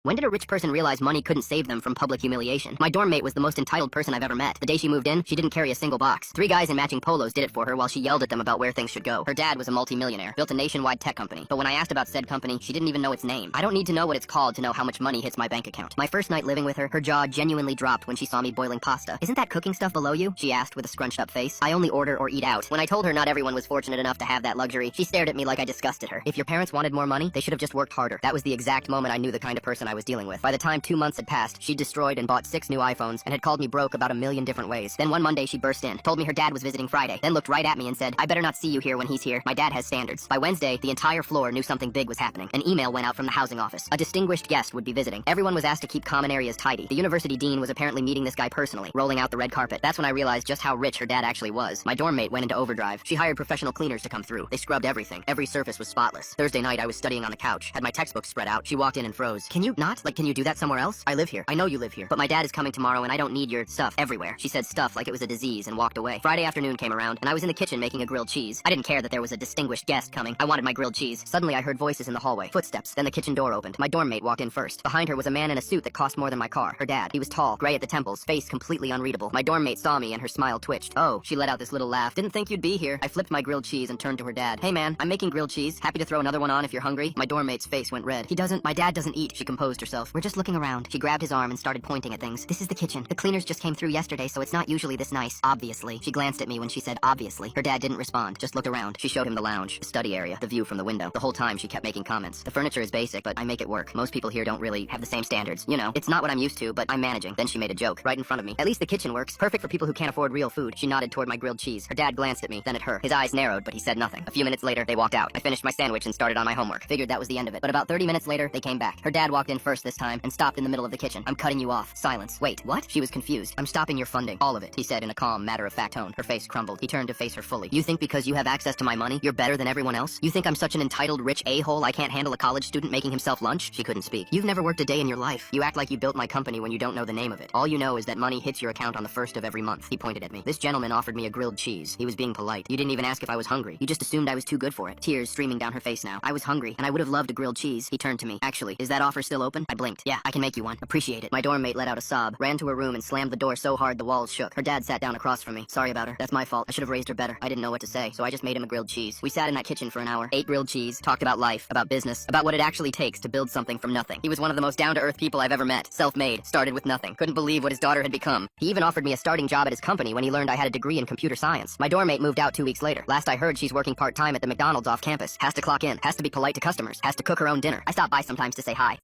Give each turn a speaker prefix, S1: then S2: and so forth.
S1: When did a rich person realize money couldn't save them from public humiliation? My dorm mate was the most entitled person I've ever met. The day she moved in, she didn't carry a single box. 3 guys in matching polos did it for her while she yelled at them about where things should go. Her dad was a multi-millionaire, built a nationwide tech company. But when I asked about said company, she didn't even know its name. I don't need to know what it's called to know how much money hits my bank account. My first night living with her, her jaw genuinely dropped when she saw me boiling pasta. "Isn't that cooking stuff below you?" she asked with a scrunched up face. I only order or eat out. When I told her not everyone was fortunate enough to have that luxury, she stared at me like I disgusted her. If your parents wanted more money, they should have just worked harder. That was the exact moment I knew the kind of person I was dealing with. By the time 2 months had passed, she destroyed and bought 6 new iPhones and had called me broke about a million different ways. Then one Monday she burst in, told me her dad was visiting Friday, then looked right at me and said, "I better not see you here when he's here. My dad has standards." By Wednesday, the entire floor knew something big was happening. An email went out from the housing office. A distinguished guest would be visiting. Everyone was asked to keep common areas tidy. The university dean was apparently meeting this guy personally, rolling out the red carpet. That's when I realized just how rich her dad actually was. My dorm mate went into overdrive. She hired professional cleaners to come through. They scrubbed everything. Every surface was spotless. Thursday night, I was studying on the couch, had my textbooks spread out. She walked in and froze. "Can you not? Can you do that somewhere else? I live here. I know you live here. But my dad is coming tomorrow and I don't need your stuff everywhere." She said stuff like it was a disease and walked away. Friday afternoon came around and I was in the kitchen making a grilled cheese. I didn't care that there was a distinguished guest coming. I wanted my grilled cheese. Suddenly I heard voices in the hallway. Footsteps. Then the kitchen door opened. My dorm mate walked in first. Behind her was a man in a suit that cost more than my car. Her dad. He was tall, gray at the temples, face completely unreadable. My dorm mate saw me and her smile twitched. "Oh," she let out this little laugh. "Didn't think you'd be here." I flipped my grilled cheese and turned to her dad. "Hey man, I'm making grilled cheese. Happy to throw another one on if you're hungry." My dorm mate's face went red. My dad doesn't eat." She composed herself. "We're just looking around." She grabbed his arm and started pointing at things. "This is the kitchen. The cleaners just came through yesterday, so it's not usually this nice. Obviously." She glanced at me when she said obviously. Her dad didn't respond, just looked around. She showed him the lounge, the study area, the view from the window. The whole time she kept making comments. "The furniture is basic, but I make it work. Most people here don't really have the same standards. You know, it's not what I'm used to, but I'm managing." Then she made a joke right in front of me. "At least the kitchen works. Perfect for people who can't afford real food." She nodded toward my grilled cheese. Her dad glanced at me, then at her. His eyes narrowed, but he said nothing. A few minutes later, they walked out. I finished my sandwich and started on my homework. Figured that was the end of it. But about 30 minutes later, they came back. Her dad walked in first this time and stopped in the middle of the kitchen. "I'm cutting you off." Silence. "Wait, what?" She was confused. "I'm stopping your funding. All of it," he said in a calm, matter-of-fact tone. Her face crumbled. He turned to face her fully. "You think because you have access to my money, you're better than everyone else? You think I'm such an entitled rich a-hole I can't handle a college student making himself lunch?" She couldn't speak. "You've never worked a day in your life. You act like you built my company when you don't know the name of it. All you know is that money hits your account on the 1st of every month." He pointed at me. "This gentleman offered me a grilled cheese. He was being polite. You didn't even ask if I was hungry. You just assumed I was too good for it." Tears streaming down her face now. "I was hungry, and I would have loved a grilled cheese." He turned to me. "Actually, is that offer still open?" I blinked. "Yeah, I can make you one. Appreciate it." My dorm mate let out a sob, ran to her room and slammed the door so hard the walls shook. Her dad sat down across from me. "Sorry about her. That's my fault. I should have raised her better. I didn't know what to say, so I just made him a grilled cheese." We sat in that kitchen for an hour, ate grilled cheese, talked about life, about business, about what it actually takes to build something from nothing. He was one of the most down-to-earth people I've ever met. Self-made, started with nothing. Couldn't believe what his daughter had become. He even offered me a starting job at his company when he learned I had a degree in computer science. My dorm mate moved out 2 weeks later. Last I heard, she's working part-time at the McDonald's off campus. Has to clock in, has to be polite to customers, has to cook her own dinner. I stop by sometimes to say hi.